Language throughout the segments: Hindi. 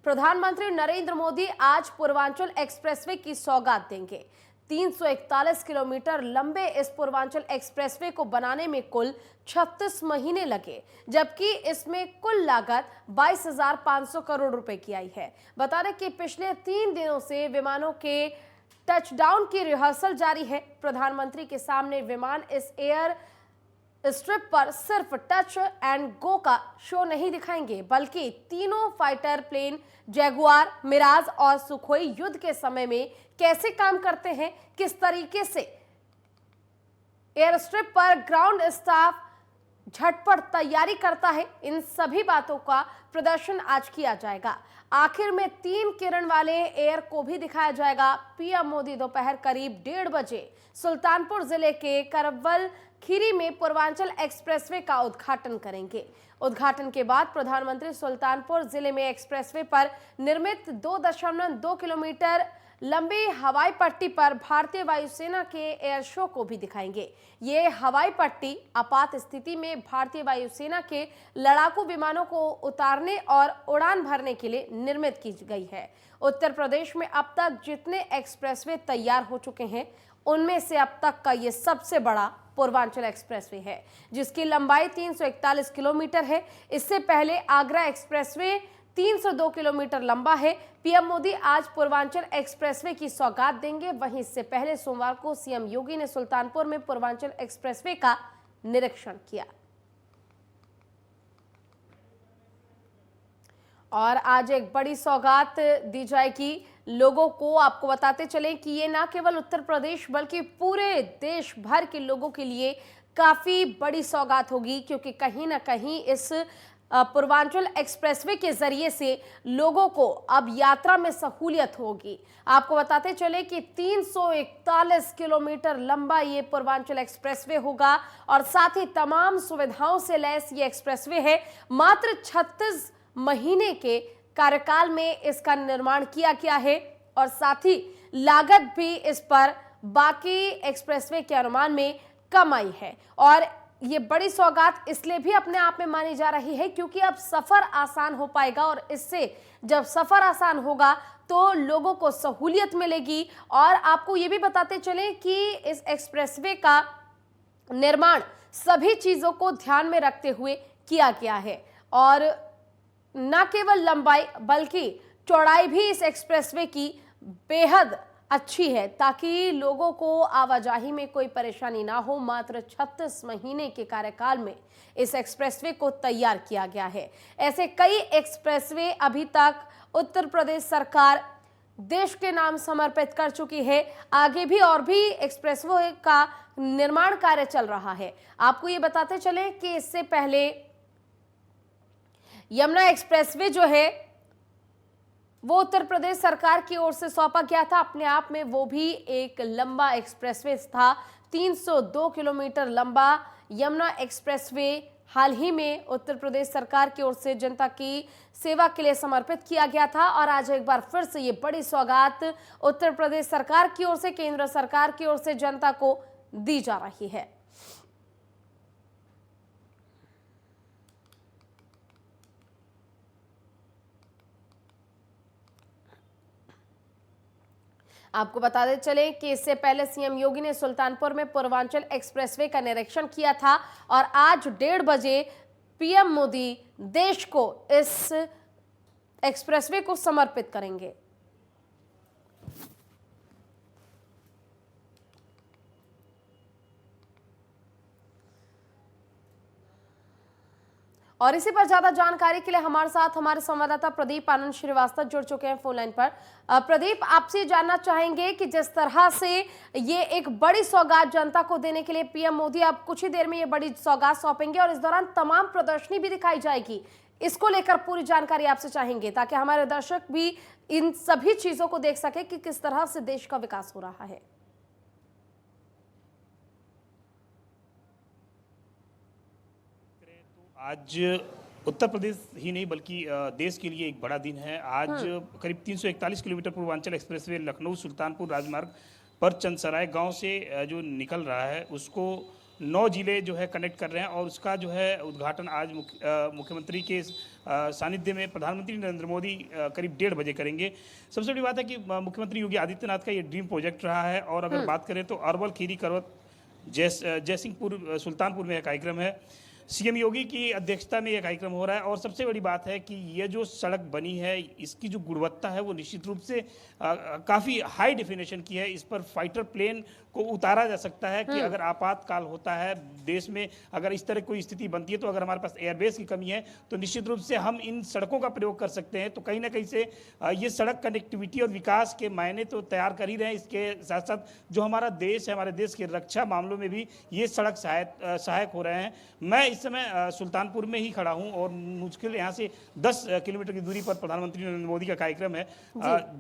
प्रधानमंत्री नरेंद्र मोदी आज पूर्वांचल एक्सप्रेसवे की सौगात देंगे। 341 किलोमीटर लंबे इस पूर्वांचल एक्सप्रेसवे को बनाने में कुल 36 महीने लगे, जबकि इसमें कुल लागत 22,500 करोड़ रुपए की आई है। बता दें कि पिछले 3 दिनों से विमानों के टचडाउन की रिहर्सल जारी है। प्रधानमंत्री के सामने विमान इस एयर स्ट्रिप पर सिर्फ टच एंड गो का शो नहीं दिखाएंगे, बल्कि तीनों फाइटर प्लेन जैगुआर, मिराज और सुखोई युद्ध के समय में कैसे काम करते हैं, किस तरीके से एयर स्ट्रिप पर ग्राउंड स्टाफ झटपट तैयारी करता है, इन सभी बातों का प्रदर्शन आज किया जाएगा। आखिर में 3 किरण वाले एयर को भी दिखाया जाएगा। पीएम मोदी दोपहर करीब 1:30 बजे सुल्तानपुर जिले के करवल खीरी में पूर्वांचल एक्सप्रेसवे का उद्घाटन करेंगे। उद्घाटन के बाद प्रधानमंत्री सुल्तानपुर जिले में एक्सप्रेसवे पर निर्मित 2.2 किलोमीटर लंबी हवाई पट्टी पर भारतीय वायुसेना के एयर शो को भी दिखाएंगे। ये हवाई पट्टी आपात स्थिति में भारतीय वायुसेना के लड़ाकू विमानों को उतारने और उड़ान भरने के लिए निर्मित की गई है। उत्तर प्रदेश में अब तक जितने एक्सप्रेसवे तैयार हो चुके हैं, उनमें से अब तक का ये सबसे बड़ा पूर्वांचल एक्सप्रेसवे है, जिसकी लंबाई 341 किलोमीटर है। इससे पहले आगरा एक्सप्रेसवे 302 किलोमीटर लंबा है। पीएम मोदी आज पूर्वांचल एक्सप्रेसवे की सौगात देंगे। वहीं इससे पहले सोमवार को सीएम योगी ने सुल्तानपुर में पूर्वांचल एक्सप्रेसवे का निरीक्षण किया। और आज एक बड़ी सौगात दी जाएगी लोगों को। आपको बताते चलें कि ये ना केवल उत्तर प्रदेश बल्कि पूरे देश भर के लोगों के लिए काफी बड़ी सौगात होगी, क्योंकि कहीं ना कहीं इस पूर्वांचल एक्सप्रेसवे के जरिए से लोगों को अब यात्रा में सहूलियत होगी। आपको बताते चले कि 341 किलोमीटर लंबा ये पूर्वांचल एक्सप्रेसवे होगा और साथ ही तमाम सुविधाओं से लैस ये एक्सप्रेसवे है। मात्र 36 महीने के कार्यकाल में इसका निर्माण किया गया है और साथ ही लागत भी इस पर बाकी एक्सप्रेसवे के अनुमान में कम आई है। और ये बड़ी सौगात इसलिए भी अपने आप में मानी जा रही है क्योंकि अब सफर आसान हो पाएगा और इससे जब सफर आसान होगा तो लोगों को सहूलियत मिलेगी। और आपको ये भी बताते चलें कि इस एक्सप्रेसवे का निर्माण सभी चीजों को ध्यान में रखते हुए किया गया है और न केवल लंबाई बल्कि चौड़ाई भी इस एक्सप्रेसवे की बेहद अच्छी है, ताकि लोगों को आवाजाही में कोई परेशानी ना हो। मात्र 36 महीने के कार्यकाल में इस एक्सप्रेसवे को तैयार किया गया है। ऐसे कई एक्सप्रेसवे अभी तक उत्तर प्रदेश सरकार देश के नाम समर्पित कर चुकी है। आगे भी और भी एक्सप्रेसवे का निर्माण कार्य चल रहा है। आपको ये बताते चले कि इससे पहले यमुना एक्सप्रेसवे जो है वो उत्तर प्रदेश सरकार की ओर से सौंपा गया था। अपने आप में वो भी एक लंबा एक्सप्रेसवे था। 302 किलोमीटर लंबा यमुना एक्सप्रेसवे हाल ही में उत्तर प्रदेश सरकार की ओर से जनता की सेवा के लिए समर्पित किया गया था और आज एक बार फिर से ये बड़ी सौगात उत्तर प्रदेश सरकार की ओर से, केंद्र सरकार की ओर से जनता को दी जा रही है। आपको बताते चले कि इससे पहले सीएम योगी ने सुल्तानपुर में पूर्वांचल एक्सप्रेसवे का निरीक्षण किया था और आज 1:30 बजे पीएम मोदी देश को इस एक्सप्रेसवे को समर्पित करेंगे। और इसी पर ज्यादा जानकारी के लिए हमारे साथ हमारे संवाददाता प्रदीप आनंद श्रीवास्तव जुड़ चुके हैं फोन लाइन पर। प्रदीप, आपसे जानना चाहेंगे कि जिस तरह से ये एक बड़ी सौगात जनता को देने के लिए पीएम मोदी अब कुछ ही देर में ये बड़ी सौगात सौंपेंगे और इस दौरान तमाम प्रदर्शनी भी दिखाई जाएगी, इसको लेकर पूरी जानकारी आपसे चाहेंगे ताकि हमारे दर्शक भी इन सभी चीजों को देख सके कि किस तरह से देश का विकास हो रहा है। आज उत्तर प्रदेश ही नहीं बल्कि देश के लिए एक बड़ा दिन है। आज करीब 341 किलोमीटर पूर्वांचल एक्सप्रेसवे लखनऊ सुल्तानपुर राजमार्ग पर चंदसराय गांव से जो निकल रहा है उसको 9 जिले जो है कनेक्ट कर रहे हैं और उसका जो है उद्घाटन आज मुख्यमंत्री के सानिध्य में प्रधानमंत्री नरेंद्र मोदी करीब 1:30 बजे करेंगे। सबसे बड़ी बात है कि मुख्यमंत्री योगी आदित्यनाथ का ये ड्रीम प्रोजेक्ट रहा है और अगर बात करें तो अरवल, खीरी, करवत, जयसिंहपुर, सुल्तानपुर में यह कार्यक्रम है। सीएम योगी की अध्यक्षता में यह कार्यक्रम हो रहा है और सबसे बड़ी बात है कि ये जो सड़क बनी है इसकी जो गुणवत्ता है वो निश्चित रूप से काफ़ी हाई डेफिनेशन की है। इस पर फाइटर प्लेन को उतारा जा सकता है कि अगर आपातकाल होता है देश में, अगर इस तरह कोई स्थिति बनती है तो अगर हमारे पास एयरबेस की कमी है तो निश्चित रूप से हम इन सड़कों का प्रयोग कर सकते हैं। तो कहीं ना कहीं से ये सड़क कनेक्टिविटी और विकास के मायने तो तैयार कर ही रहे हैं। इसके साथ साथ जो हमारा देश है, हमारे देश की रक्षा मामलों में भी ये सड़क सहायक हो रहे हैं। मैं इस समय सुल्तानपुर में ही खड़ा हूं और मुश्किल यहाँ से 10 किलोमीटर की दूरी पर प्रधानमंत्री नरेंद्र मोदी का कार्यक्रम है,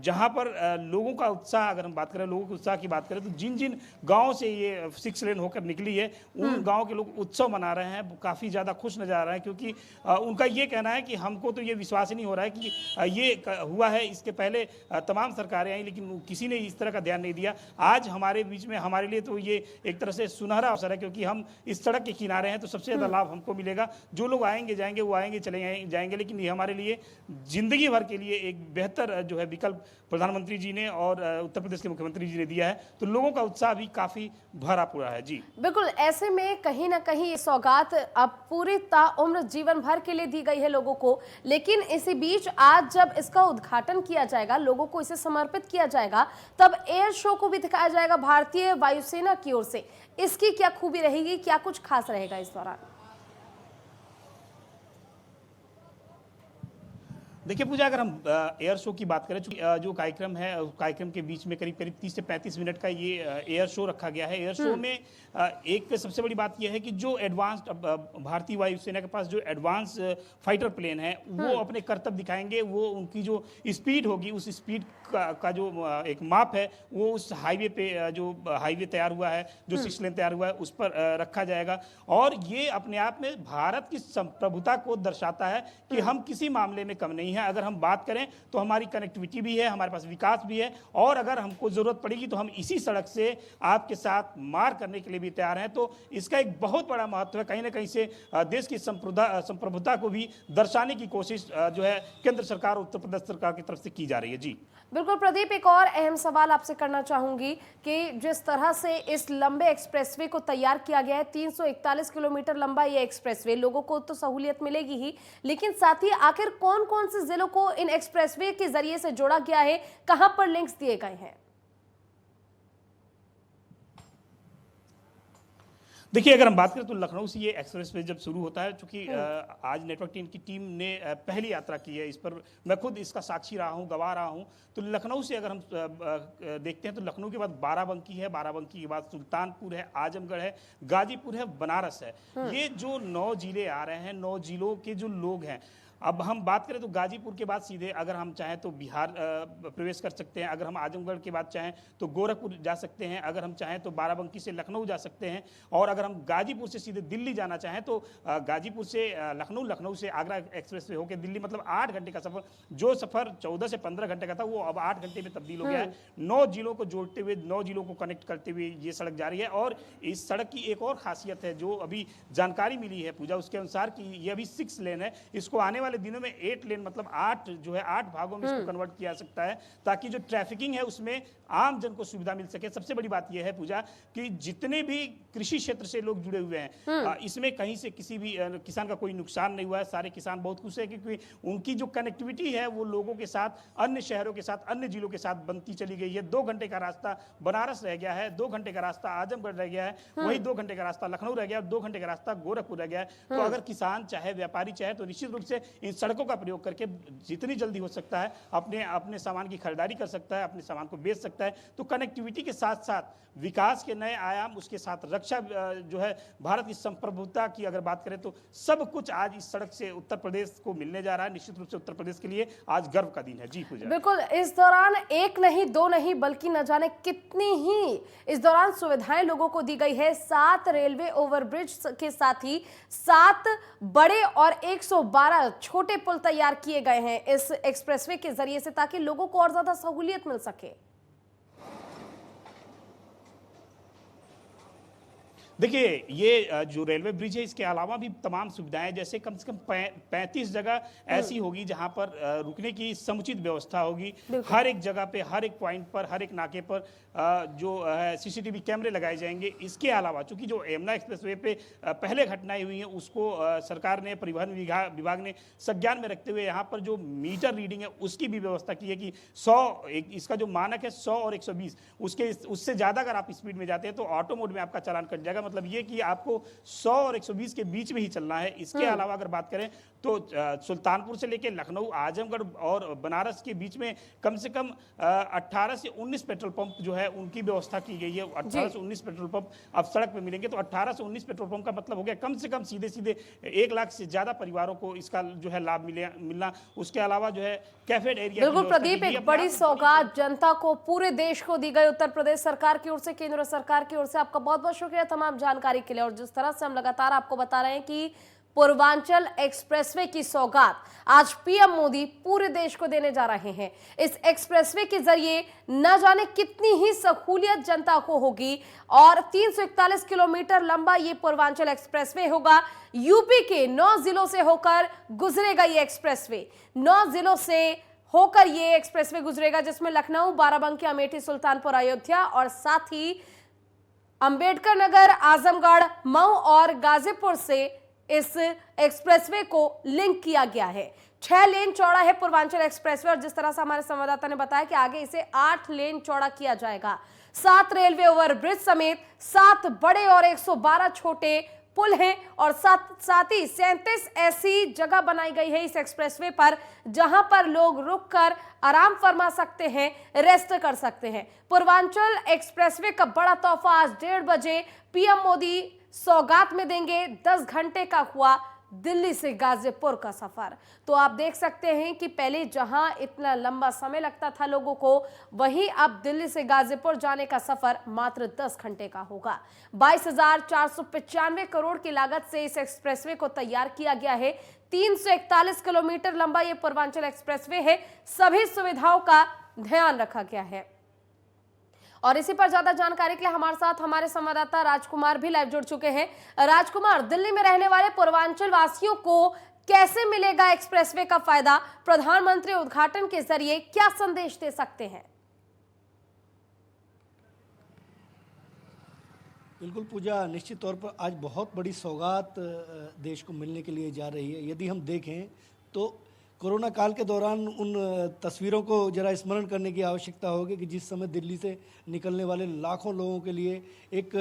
जहां पर लोगों का उत्साह, अगर हम बात करें लोगों के उत्साह की बात करें तो जिन जिन गाँव से ये 6 लेन होकर निकली है उन गाँव के लोग उत्सव मना रहे हैं, काफ़ी ज़्यादा खुश नजर आ रहे हैं क्योंकि उनका ये कहना है कि हमको तो ये विश्वास ही नहीं हो रहा है कि ये हुआ है। इसके पहले तमाम सरकारें आई लेकिन किसी ने इस तरह का ध्यान नहीं दिया। आज हमारे बीच में, हमारे लिए तो ये एक तरह से सुनहरा अवसर है क्योंकि हम इस सड़क के किनारे हैं तो सबसे ज़्यादा लाभ हमको मिलेगा। जो लोग आएंगे जाएंगे वो आएंगे चले जाएंगे, लेकिन ये हमारे लिए जिंदगी भर के लिए एक बेहतर जो है विकल्प प्रधानमंत्री जी ने और उत्तर प्रदेश के मुख्यमंत्री जी ने दिया है। तो लोगों का उत्साह भी काफी भरा पूरा है। जी बिल्कुल, ऐसे में कहीं ना कहीं ये सौगात अब पूरी ताउम्र जीवन भर के लिए दी गई है लोगों को, लेकिन इसी बीच आज जब इसका उद्घाटन किया जाएगा, लोगों को इसे समर्पित किया जाएगा, तब एयर शो को भी दिखाया जाएगा भारतीय वायुसेना की ओर से। इसकी क्या खूबी रहेगी, क्या कुछ खास रहेगा इस दौरान? देखिए पूजा, अगर हम एयर शो की बात करें, चूंकि जो कार्यक्रम है कार्यक्रम के बीच में करीब 30 से 35 मिनट का ये एयर शो रखा गया है। एयर शो में एक सबसे बड़ी बात यह है कि जो एडवांस्ड भारतीय वायुसेना के पास जो एडवांस फाइटर प्लेन है वो अपने करतब दिखाएंगे। वो उनकी जो स्पीड होगी उस स्पीड का जो एक माप है वो उस हाईवे पे, जो हाईवे तैयार हुआ है, जो 6 लेन तैयार हुआ है, उस पर रखा जाएगा। और ये अपने आप में भारत की संप्रभुता को दर्शाता है कि हम किसी मामले में कम नहीं है। अगर हम बात करें तो हमारी कनेक्टिविटी भी है, हमारे पास विकास भी है और अगर हमको जरूरत पड़ेगी तो हम इसी सड़क से आपके साथ मार करने के लिए भी तैयार हैं। तो इसका एक बहुत बड़ा महत्व है। कहीं ना कहीं से देश की संप्रभुता को भी दर्शाने की कोशिश जो है केंद्र सरकार, उत्तर प्रदेश सरकार की तरफ से की जा रही है। जी बिल्कुल प्रदीप, एक और अहम सवाल आपसे करना चाहूंगी कि जिस तरह से इस लंबे एक्सप्रेसवे को तैयार किया गया है, 341 किलोमीटर लंबा ये एक्सप्रेसवे, लोगों को तो सहूलियत मिलेगी ही, लेकिन साथ ही आखिर कौन कौन से जिलों को इन एक्सप्रेसवे के जरिए से जोड़ा गया है, कहां पर लिंक्स दिए गए हैं? देखिए, अगर हम बात करें तो लखनऊ से ये एक्सप्रेसवे जब शुरू होता है, चूंकि आज नेटवर्क 10 की टीम ने पहली यात्रा की है, इस पर मैं खुद इसका साक्षी रहा हूँ, गवाह रहा हूँ। तो लखनऊ से अगर हम देखते हैं तो लखनऊ के बाद बाराबंकी है, बाराबंकी के बाद सुल्तानपुर है, आजमगढ़ है, गाजीपुर है, बनारस है। ये जो 9 जिले आ रहे हैं, 9 जिलों के जो लोग हैं, अब हम बात करें तो गाजीपुर के बाद सीधे अगर हम चाहें तो बिहार प्रवेश कर सकते हैं, अगर हम आजमगढ़ के बाद चाहें तो गोरखपुर जा सकते हैं, अगर हम चाहें तो बाराबंकी से लखनऊ जा सकते हैं, और अगर हम गाजीपुर से सीधे दिल्ली जाना चाहें तो गाजीपुर से लखनऊ, लखनऊ से आगरा एक्सप्रेस वे होकर दिल्ली, मतलब 8 घंटे का सफर, जो सफर 14 से 15 घंटे का था वो अब 8 घंटे में तब्दील हो गया है। 9 जिलों को जोड़ते हुए, 9 जिलों को कनेक्ट करते हुए ये सड़क जा रही है। और इस सड़क की एक और खासियत है जो अभी जानकारी मिली है पूजा, उसके अनुसार कि ये अभी 6 लेन है, इसको आने वाले दिनों में 8 लेन, मतलब 8 जो है 8 भागों में इसको कन्वर्ट किया जा सकता है, ताकि जो ट्रैफिकिंग है उसमें आम जन को सुविधा मिल सके। सबसे बड़ी बात यह है पूजा कि जितने भी कृषि क्षेत्र से लोग जुड़े हुए हैं, इसमें कहीं से किसी भी किसान का कोई नुकसान नहीं हुआ है। सारे किसान बहुत खुश है क्योंकि उनकी जो कनेक्टिविटी है वो लोगों के साथ, अन्य शहरों के साथ, अन्य जिलों के साथ बनती चली गई है। 2 घंटे का रास्ता बनारस रह गया है, 2 घंटे का रास्ता आजमगढ़ रह गया है, वही 2 घंटे का रास्ता लखनऊ रह गया है, 2 घंटे का रास्ता गोरखपुर रह गया है। तो अगर किसान चाहे, व्यापारी चाहे, तो निश्चित रूप से इन सड़कों का प्रयोग करके जितनी जल्दी हो सकता है अपने सामान की खरीदारी कर सकता है, अपने सामान को बेच सकता है। तो कनेक्टिविटी के साथ साथ विकास के नए आयाम, उसके साथ रक्षा जो है, भारत की संप्रभुता की अगर बात करें तो सब कुछ आज इस सड़क से उत्तर प्रदेश को मिलने जा रहा है। निश्चित रूप से उत्तर प्रदेश के लिए आज गर्व का दिन है। जी पूजा, बिल्कुल, इस दौरान 1 नहीं 2 नहीं बल्कि न जाने कितनी ही इस दौरान सुविधाएं लोगों को दी गई है। 7 रेलवे ओवरब्रिज के साथ ही 7 बड़े और 112 छोटे पुल तैयार किए गए हैं इस एक्सप्रेसवे के जरिए से, ताकि लोगों को और ज्यादा सहूलियत मिल सके। देखिए, ये जो रेलवे ब्रिज है, इसके अलावा भी तमाम सुविधाएं, जैसे कम से कम 35 जगह ऐसी होगी जहां पर रुकने की समुचित व्यवस्था होगी। हर एक जगह पे, हर एक पॉइंट पर, हर एक नाके पर जो है सीसीटीवी कैमरे लगाए जाएंगे। इसके अलावा चूंकि जो यमुना एक्सप्रेसवे पे पहले घटनाएं हुई हैं, उसको सरकार ने, परिवहन विभाग ने संज्ञान में रखते हुए यहाँ पर जो मीटर रीडिंग है उसकी भी व्यवस्था की है कि 100, इसका जो मानक है 100 और 120, उससे ज़्यादा अगर आप स्पीड में जाते हैं तो ऑटो मोड में आपका चालान कट जाएगा। मतलब ये कि आपको 100 और 120 के बीच में ही चलना है। इसके अलावा अगर बात करें तो सुल्तानपुर से लेकर लखनऊ, आजमगढ़ और बनारस के बीच में कम से कम 18 से 19 पेट्रोल पंप जो है उनकी व्यवस्था की गई है। 18 से 19 पेट्रोल पंप अब सड़क पे मिलेंगे। तो 18 से 19 पेट्रोल पंप का मतलब हो गया कम से कम सीधे 1 लाख से ज्यादा परिवारों को इसका जो है लाभ मिलना। उसके अलावा जो है कैफेड एरिया। बिल्कुल प्रदीप, एक बड़ी सौगात जनता को, पूरे देश को दी गई उत्तर प्रदेश सरकार की ओर से, केंद्र सरकार की ओर से। आपका बहुत बहुत शुक्रिया तमाम जानकारी के लिए। और जिस तरह से हम लगातार आपको बता रहे हैं कि पूर्वांचल एक्सप्रेसवे की सौगात आज पीएम मोदी पूरे देश को देने जा रहे हैं। इस एक्सप्रेसवे के जरिए न जाने कितनी ही सहूलियत जनता को होगी। और 341 किलोमीटर लंबा ये पूर्वांचल एक्सप्रेसवे होगा। यूपी के 9 जिलों से होकर गुजरेगा ये एक्सप्रेसवे। 9 जिलों से होकर ये एक्सप्रेसवे गुजरेगा, जिसमें लखनऊ, बाराबंकी, अमेठी, सुल्तानपुर, अयोध्या और साथ ही अंबेडकर नगर, आजमगढ़, मऊ और गाजीपुर से इस एक्सप्रेसवे को लिंक किया गया है। 6 लेन चौड़ा है पूर्वांचल एक्सप्रेसवे। और जिस तरह से हमारे संवाददाता ने बताया कि आगे इसे 8 लेन चौड़ा किया जाएगा। 7 रेलवे ओवरब्रिज समेत 7 बड़े और 112 छोटे पुल हैं। और साथ ही 37 ऐसी जगह बनाई गई है इस एक्सप्रेसवे पर जहां पर लोग रुककर आराम फरमा सकते हैं, रेस्ट कर सकते हैं। पूर्वांचल एक्सप्रेसवे का बड़ा तोहफा आज 1:30 बजे पीएम मोदी सौगात में देंगे। 10 घंटे का हुआ दिल्ली से गाजीपुर का सफर। तो आप देख सकते हैं कि पहले जहां इतना लंबा समय लगता था लोगों को, वहीं अब दिल्ली से गाजीपुर जाने का सफर मात्र 10 घंटे का होगा। 22,495 करोड़ की लागत से इस एक्सप्रेसवे को तैयार किया गया है। 341 किलोमीटर लंबा यह पूर्वांचल एक्सप्रेसवे है। सभी सुविधाओं का ध्यान रखा गया है। और इसी पर ज्यादा जानकारी के लिए हमारे साथ हमारे संवाददाता राजकुमार भी लाइव जुड़ चुके हैं। राजकुमार, दिल्ली में रहने वाले पूर्वांचल वासियों को कैसे मिलेगा एक्सप्रेसवे का फायदा? प्रधानमंत्री उद्घाटन के जरिए क्या संदेश दे सकते हैं? बिल्कुल पूजा, निश्चित तौर पर आज बहुत बड़ी सौगात देश को मिलने के लिए जा रही है। यदि हम देखें तो कोरोना काल के दौरान उन तस्वीरों को जरा स्मरण करने की आवश्यकता होगी कि जिस समय दिल्ली से निकलने वाले लाखों लोगों के लिए एक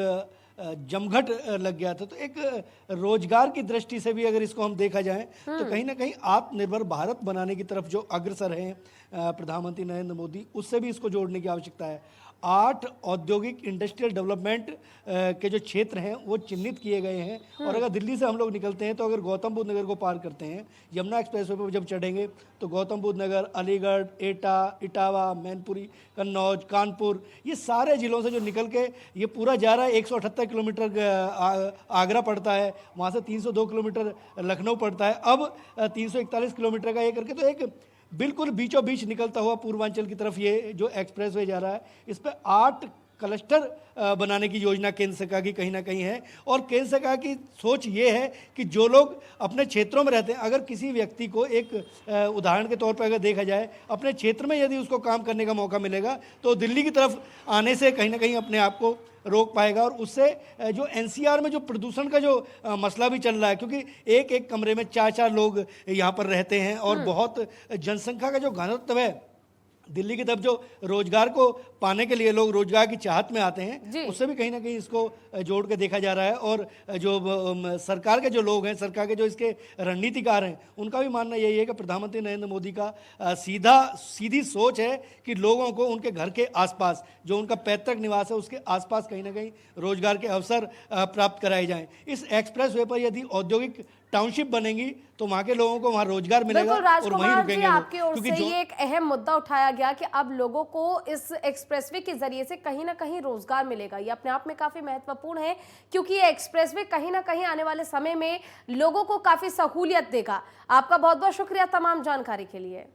जमघट लग गया था। तो एक रोजगार की दृष्टि से भी अगर इसको हम देखा जाए तो कहीं ना कहीं आत्मनिर्भर भारत बनाने की तरफ जो अग्रसर हैं प्रधानमंत्री नरेंद्र मोदी, उससे भी इसको जोड़ने की आवश्यकता है। 8 औद्योगिक इंडस्ट्रियल डेवलपमेंट के जो क्षेत्र हैं वो चिन्हित किए गए हैं। और अगर दिल्ली से हम लोग निकलते हैं तो अगर गौतम बुद्ध नगर को पार करते हैं, यमुना एक्सप्रेसवे पर जब चढ़ेंगे तो गौतम बुद्ध नगर, अलीगढ़, एटा, इटावा, मैनपुरी, कन्नौज, कानपुर, ये सारे ज़िलों से जो निकल के ये पूरा जा रहा है। 178 किलोमीटर आगरा पड़ता है, वहाँ से 302 किलोमीटर लखनऊ पड़ता है। अब 341 किलोमीटर का ये करके तो एक बिल्कुल बीचों बीच निकलता हुआ पूर्वांचल की तरफ ये जो एक्सप्रेसवे जा रहा है, इस पर 8 क्लस्टर बनाने की योजना केंद्र सरकार की कहीं ना कहीं है। और केंद्र सरकार की सोच ये है कि जो लोग अपने क्षेत्रों में रहते हैं, अगर किसी व्यक्ति को एक उदाहरण के तौर पर अगर देखा जाए, अपने क्षेत्र में यदि उसको काम करने का मौका मिलेगा तो दिल्ली की तरफ आने से कहीं ना कहीं अपने आप को रोक पाएगा। और उससे जो एनसीआर में जो प्रदूषण का जो मसला भी चल रहा है, क्योंकि एक कमरे में 4 लोग यहाँ पर रहते हैं और बहुत जनसंख्या का जो घनत्व है, दिल्ली की तरफ जो रोजगार को पाने के लिए लोग रोजगार की चाहत में आते हैं, उससे भी कहीं ना कहीं इसको जोड़ के देखा जा रहा है। और जो सरकार के जो लोग हैं, सरकार के जो इसके रणनीतिकार हैं, उनका भी मानना यही है कि प्रधानमंत्री नरेंद्र मोदी का सीधी सोच है कि लोगों को उनके घर के आसपास, जो उनका पैतृक निवास है, उसके आसपास कहीं ना कहीं रोजगार के अवसर प्राप्त कराए जाएं। इस एक्सप्रेस वे पर यदि औद्योगिक टाउनशिप बनेंगी तो वहाँ के लोगों को वहाँ रोजगार मिलेगा और वहीं रुकेंगे। आपकी ओर से ये एक अहम मुद्दा उठाया गया कि अब लोगों को इस एक्सप्रेसवे के जरिए से कहीं ना कहीं रोजगार मिलेगा। ये अपने आप में काफी महत्वपूर्ण है, क्योंकि ये एक्सप्रेसवे कहीं ना कहीं आने वाले समय में लोगों को काफी सहूलियत देगा। आपका बहुत बहुत शुक्रिया तमाम जानकारी के लिए।